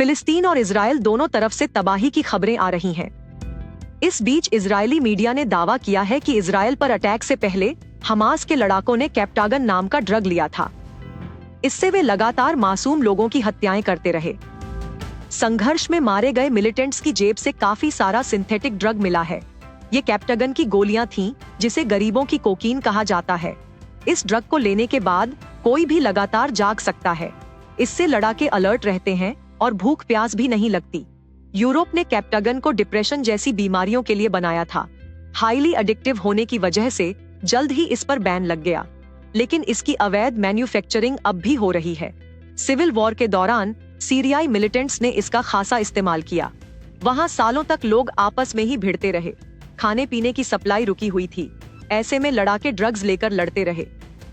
फिलिस्तीन और इजराइल दोनों तरफ से तबाही की खबरें आ रही हैं। इस बीच इजरायली मीडिया ने दावा किया है कि इजराइल पर अटैक से पहले हमास के लड़ाकों ने कैप्टागन नाम का ड्रग लिया था। इससे वे लगातार मासूम लोगों की हत्याएं करते रहे। संघर्ष में मारे गए मिलिटेंट्स की जेब से काफी सारा सिंथेटिक ड्रग मिला है। ये कैप्टागन की गोलियां थीं, जिसे गरीबों की कोकीन कहा जाता है। इस ड्रग को लेने के बाद कोई भी लगातार जाग सकता है। इससे लड़ाके अलर्ट रहते हैं और भूख प्यास भी नहीं लगती। यूरोप ने कैप्टागन को डिप्रेशन जैसी बीमारियों के लिए बनाया था। हाईली एडिक्टिव होने की वजह से जल्द ही इस पर बैन लग गया, लेकिन इसकी अवैध मैन्युफैक्चरिंग अब भी हो रही है। सिविल वॉर के दौरान सीरियाई मिलिटेंट्स ने इसका खासा इस्तेमाल किया। वहां सालों तक लोग आपस में ही भिड़ते रहे। खाने पीने की सप्लाई रुकी हुई थी। ऐसे में लड़ाके ड्रग्स लेकर लड़ते रहे।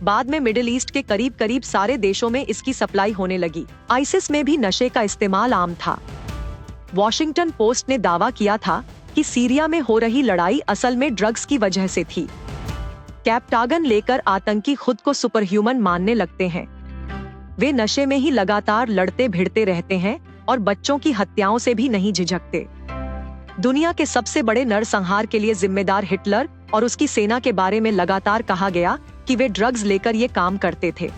बाद में मिडिल ईस्ट के करीब करीब सारे देशों में इसकी सप्लाई होने लगी। आईसिस में भी नशे का इस्तेमाल आम था। वॉशिंगटन पोस्ट ने दावा किया था कि सीरिया में हो रही लड़ाई असल में ड्रग्स की वजह से थी। कैप्टागन लेकर आतंकी खुद को सुपरह्यूमन मानने लगते हैं। वे नशे में ही लगातार लड़ते भिड़ते रहते हैं और बच्चों की हत्याओं से भी नहीं झिझकते। दुनिया के सबसे बड़े नरसंहार के लिए जिम्मेदार हिटलर और उसकी सेना के बारे में लगातार कहा गया कि वे ड्रग्स लेकर ये काम करते थे।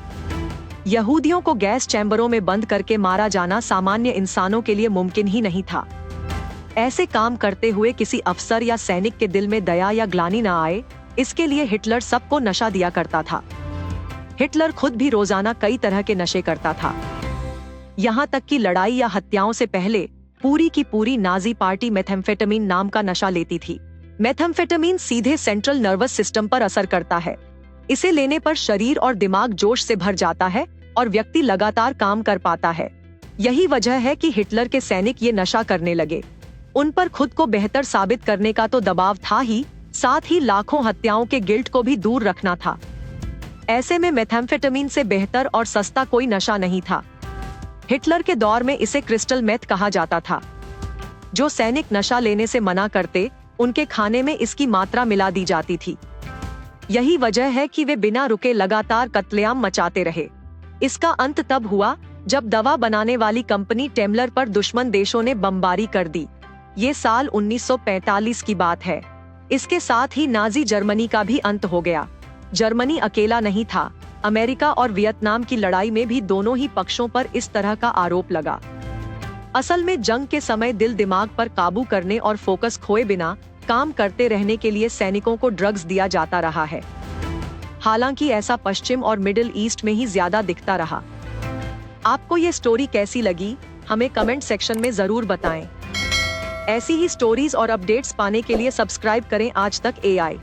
यहूदियों को गैस चैम्बरों में बंद करके मारा जाना सामान्य इंसानों के लिए मुमकिन ही नहीं था। ऐसे काम करते हुए किसी अफसर या सैनिक के दिल में दया या ग्लानि न आए, इसके लिए हिटलर सबको नशा दिया करता था। हिटलर खुद भी रोजाना कई तरह के नशे करता था। यहाँ तक कि लड़ाई या हत्याओं से पहले पूरी की पूरी नाजी पार्टी मेथेम्फेटामीन नाम का नशा लेती थी। मेथेम्फेटामीन सीधे सेंट्रल नर्वस सिस्टम पर असर करता है। इसे लेने पर शरीर और दिमाग जोश से भर जाता है और व्यक्ति लगातार काम कर पाता है। यही वजह है कि हिटलर के सैनिक ये नशा करने लगे। उन पर खुद को बेहतर साबित करने का तो दबाव था ही, साथ ही लाखों हत्याओं के गिल्ट को भी दूर रखना था। ऐसे में मेथेम्फेटामीन से बेहतर और सस्ता कोई नशा नहीं था। हिटलर के दौर में इसे क्रिस्टल मेथ कहा जाता था। जो सैनिक नशा लेने से मना करते, उनके खाने में इसकी मात्रा मिला दी जाती थी। यही वजह है कि वे बिना रुके लगातार कत्लेआम मचाते रहे। इसका अंत तब हुआ जब दवा बनाने वाली कंपनी टेम्लर पर दुश्मन देशों ने बमबारी कर दी। ये साल 1945 की बात है। इसके साथ ही नाजी जर्मनी का भी अंत हो गया। जर्मनी अकेला नहीं था। अमेरिका और वियतनाम की लड़ाई में भी दोनों ही पक्षों पर इस तरह का आरोप लगा। असल में जंग के समय दिल दिमाग पर काबू करने और फोकस खोए बिना काम करते रहने के लिए सैनिकों को ड्रग्स दिया जाता रहा है। हालांकि ऐसा पश्चिम और मिडिल ईस्ट में ही ज्यादा दिखता रहा। आपको ये स्टोरी कैसी लगी, हमें कमेंट सेक्शन में जरूर बताएं। ऐसी ही स्टोरीज और अपडेट्स पाने के लिए सब्सक्राइब करें आज तक AI।